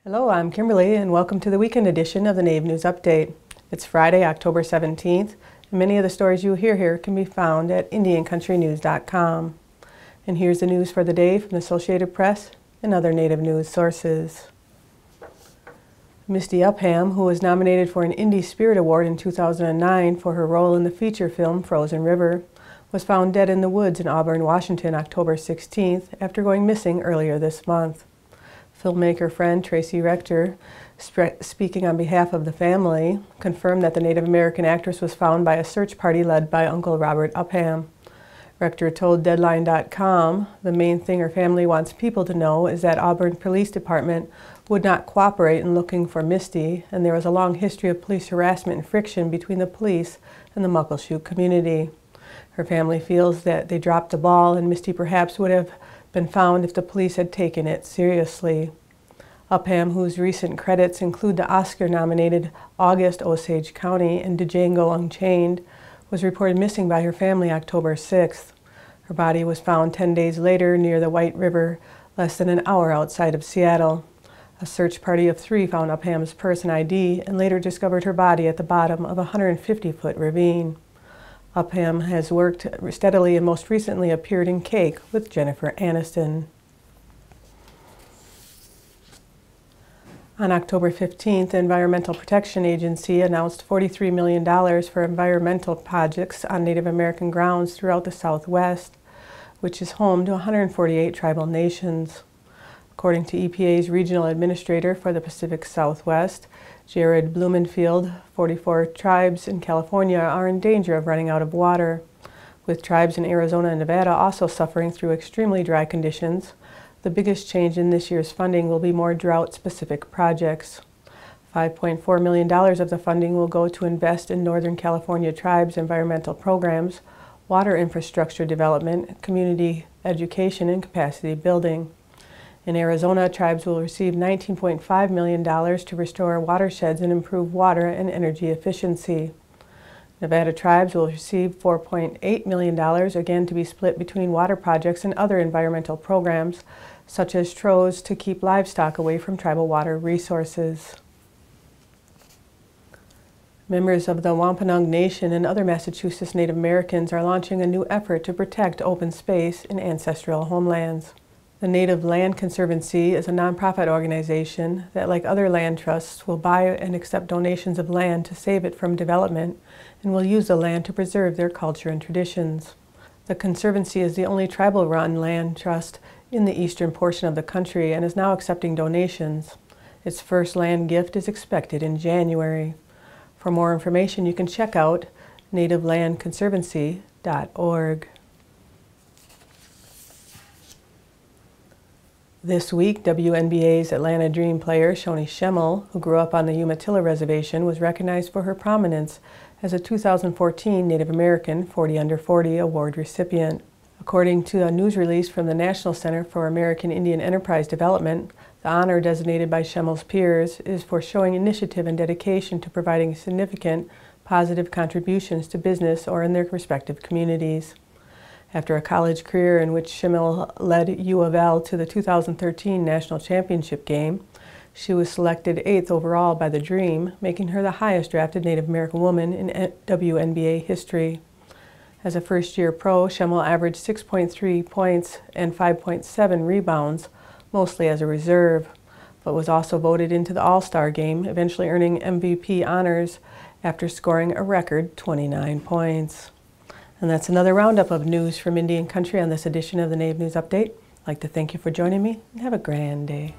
Hello, I'm Kimberly and welcome to the weekend edition of the NAVE News Update. It's Friday, October 17th, and many of the stories you'll hear here can be found at IndianCountryNews.com. And here's the news for the day from the Associated Press and other Native news sources. Misty Upham, who was nominated for an Indie Spirit Award in 2009 for her role in the feature film Frozen River, was found dead in the woods in Auburn, Washington, October 16th after going missing earlier this month. Filmmaker friend Tracy Rector, speaking on behalf of the family, confirmed that the Native American actress was found by a search party led by Uncle Robert Upham. Rector told Deadline.com, "The main thing her family wants people to know is that Auburn Police Department would not cooperate in looking for Misty, and there was a long history of police harassment and friction between the police and the Muckleshoot community. Her family feels that they dropped the ball and Misty perhaps would have been found if the police had taken it seriously." Upham, whose recent credits include the Oscar-nominated August Osage County and Django Unchained, was reported missing by her family October 6th. Her body was found 10 days later near the White River, less than an hour outside of Seattle. A search party of 3 found Upham's purse and ID and later discovered her body at the bottom of a 150-foot ravine. Upham has worked steadily and most recently appeared in Cake with Jennifer Aniston. On October 15th, the Environmental Protection Agency announced $43 million for environmental projects on Native American grounds throughout the Southwest, which is home to 148 tribal nations. According to EPA's Regional Administrator for the Pacific Southwest, Jared Blumenfield, 44 tribes in California are in danger of running out of water, with tribes in Arizona and Nevada also suffering through extremely dry conditions. The biggest change in this year's funding will be more drought-specific projects. $5.4 million of the funding will go to invest in Northern California tribes' environmental programs, water infrastructure development, community education, and capacity building. In Arizona, tribes will receive $19.5 million to restore watersheds and improve water and energy efficiency. Nevada tribes will receive $4.8 million, again to be split between water projects and other environmental programs, such as TROs to keep livestock away from tribal water resources. Members of the Wampanoag Nation and other Massachusetts Native Americans are launching a new effort to protect open space in ancestral homelands. The Native Land Conservancy is a nonprofit organization that, like other land trusts, will buy and accept donations of land to save it from development and will use the land to preserve their culture and traditions. The Conservancy is the only tribal-run land trust in the eastern portion of the country and is now accepting donations. Its first land gift is expected in January. For more information, you can check out nativelandconservancy.org. This week, WNBA's Atlanta Dream player Shoni Schimmel, who grew up on the Umatilla Reservation, was recognized for her prominence as a 2014 Native American 40 Under 40 award recipient. According to a news release from the National Center for American Indian Enterprise Development, the honor designated by Schimmel's peers is for showing initiative and dedication to providing significant positive contributions to business or in their respective communities. After a college career in which Schimmel led U of L to the 2013 National Championship game, she was selected 8th overall by the Dream, making her the highest drafted Native American woman in WNBA history. As a first-year pro, Schimmel averaged 6.3 points and 5.7 rebounds, mostly as a reserve, but was also voted into the All-Star game, eventually earning MVP honors after scoring a record 29 points. And that's another roundup of news from Indian Country on this edition of the NAVE News Update. I'd like to thank you for joining me and have a grand day.